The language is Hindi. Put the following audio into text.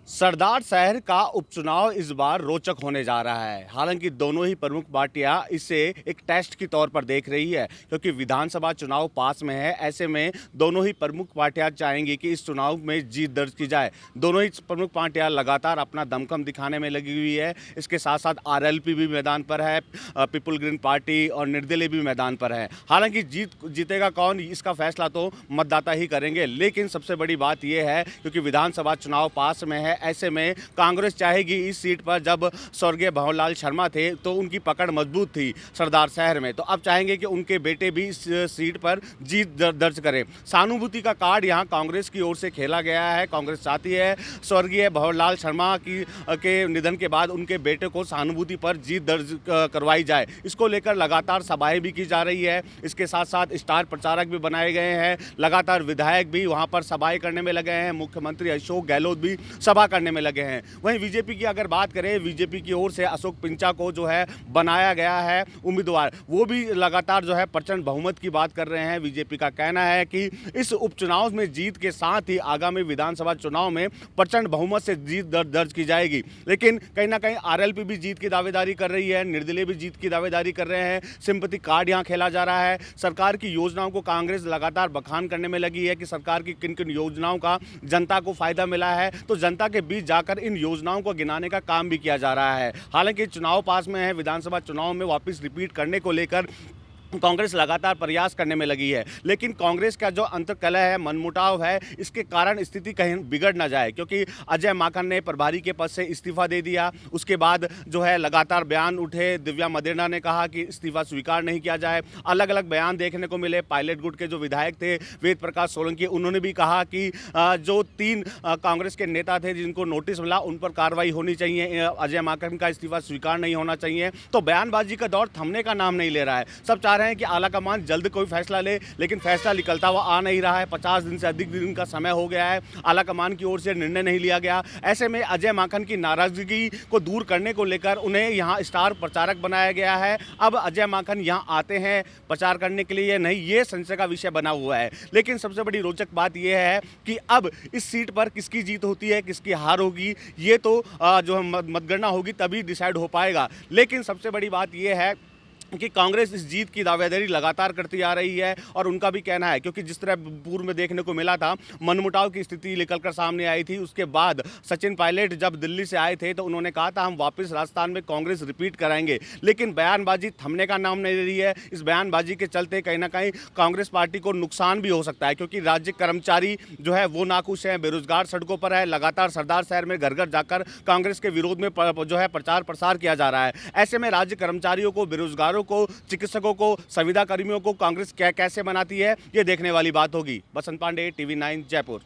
सरदार शहर का उपचुनाव इस बार रोचक होने जा रहा है। हालांकि दोनों ही प्रमुख पार्टियां इसे एक टेस्ट के तौर पर देख रही है, क्योंकि विधानसभा चुनाव पास में है। ऐसे में दोनों ही प्रमुख पार्टियां चाहेंगी कि इस चुनाव में जीत दर्ज की जाए। दोनों ही प्रमुख पार्टियां लगातार अपना दमखम दिखाने में लगी हुई है। इसके साथ साथ आरएलपी भी मैदान पर है, पीपुल ग्रीन पार्टी और निर्दलीय भी मैदान पर है। हालांकि जीतेगा कौन, इसका फैसला तो मतदाता ही करेंगे। लेकिन सबसे बड़ी बात यह है, क्योंकि विधानसभा चुनाव पास में है, ऐसे में कांग्रेस चाहेगी इस सीट पर, जब स्वर्गीय भंवरलाल शर्मा थे तो उनकी पकड़ मजबूत थी सरदार शहर में, तो अब चाहेंगे कि उनके बेटे भी इस सीट पर जीत दर्ज करें। सहानुभूति का कार्ड यहां कांग्रेस की ओर से खेला गया है। कांग्रेस चाहती है स्वर्गीय भंवरलाल शर्मा के निधन के बाद उनके बेटे को सहानुभूति पर जीत दर्ज करवाई जाए। इसको लेकर लगातार सभाएं भी की जा रही है। इसके साथ साथ स्टार प्रचारक भी बनाए गए हैं। लगातार विधायक भी वहां पर सभाएं करने में लगे हैं। मुख्यमंत्री अशोक गहलोत भी सभा करने में लगे हैं। वहीं बीजेपी की अगर बात करें, बीजेपी की ओर से अशोक पिंचा को जो है बनाया गया है उम्मीदवार, वो भी लगातार जो है प्रचंड बहुमत की बात कर रहे हैं। बीजेपी का कहना है कि इस उपचुनाव में जीत के साथ ही आगामी विधानसभा चुनाव में प्रचंड बहुमत से जीत दर्ज की जाएगी। लेकिन कहीं ना कहीं आरएलपी भी जीत की दावेदारी कर रही है, निर्दलीय भी जीत की दावेदारी कर रहे हैं। सिंपैथी कार्ड यहां खेला जा रहा है। सरकार की योजनाओं को कांग्रेस लगातार बखान करने में लगी है कि सरकार की किन किन योजनाओं का जनता को फायदा मिला है, तो जनता के बीच जाकर इन योजनाओं को गिनाने का काम भी किया जा रहा है। हालांकि चुनाव पास में है, विधानसभा चुनाव में वापस रिपीट करने को लेकर कांग्रेस लगातार प्रयास करने में लगी है। लेकिन कांग्रेस का जो अंतर्कलह है, मनमुटाव है, इसके कारण स्थिति कहीं बिगड़ ना जाए, क्योंकि अजय माकन ने प्रभारी के पद से इस्तीफा दे दिया। उसके बाद जो है लगातार बयान उठे। दिव्या मदेरणा ने कहा कि इस्तीफा स्वीकार नहीं किया जाए। अलग अलग बयान देखने को मिले। पायलट गुट के जो विधायक थे वेद प्रकाश सोलंकी, उन्होंने भी कहा कि जो 3 कांग्रेस के नेता थे जिनको नोटिस मिला, उन पर कार्रवाई होनी चाहिए, अजय माकन का इस्तीफा स्वीकार नहीं होना चाहिए। तो बयानबाजी का दौर थमने का नाम नहीं ले रहा है। सब चाह रहे हैं कि आलाकमान जल्द कोई फैसला ले, लेकिन फैसला निकलता हुआ आ नहीं रहा है। 50 दिन से अधिक दिन का समय हो गया है, आलाकमान की ओर से निर्णय नहीं लिया गया। ऐसे में अजय माकन की नाराजगी को दूर करने को लेकर उन्हें यहां स्टार प्रचारक बनाया गया है। अब अजय माकन यहां आते हैं प्रचार करने के लिए, नहीं, ये संशय का विषय बना हुआ है। लेकिन सबसे बड़ी रोचक बात यह है कि अब इस सीट पर किसकी जीत होती है, किसकी हार होगी, ये तो जो मतगणना होगी तभी डिसाइड हो पाएगा। लेकिन सबसे बड़ी बात यह है कि कांग्रेस इस जीत की दावेदारी लगातार करती आ रही है, और उनका भी कहना है, क्योंकि जिस तरह पूर्व में देखने को मिला था, मनमुटाव की स्थिति निकलकर सामने आई थी। उसके बाद सचिन पायलट जब दिल्ली से आए थे तो उन्होंने कहा था हम वापस राजस्थान में कांग्रेस रिपीट कराएंगे। लेकिन बयानबाजी थमने का नाम नहीं ले रही है। इस बयानबाजी के चलते कहीं ना कहीं कांग्रेस पार्टी को नुकसान भी हो सकता है, क्योंकि राज्य कर्मचारी जो है वो नाखुश हैं, बेरोजगार सड़कों पर है। लगातार सरदार शहर में घर घर जाकर कांग्रेस के विरोध में जो है प्रचार प्रसार किया जा रहा है। ऐसे में राज्य कर्मचारियों को, बेरोजगारों को, चिकित्सकों को, संविदा कर्मियों को कांग्रेस कैसे बनाती है, ये देखने वाली बात होगी। बसंत पांडे, टीवी 9 जयपुर।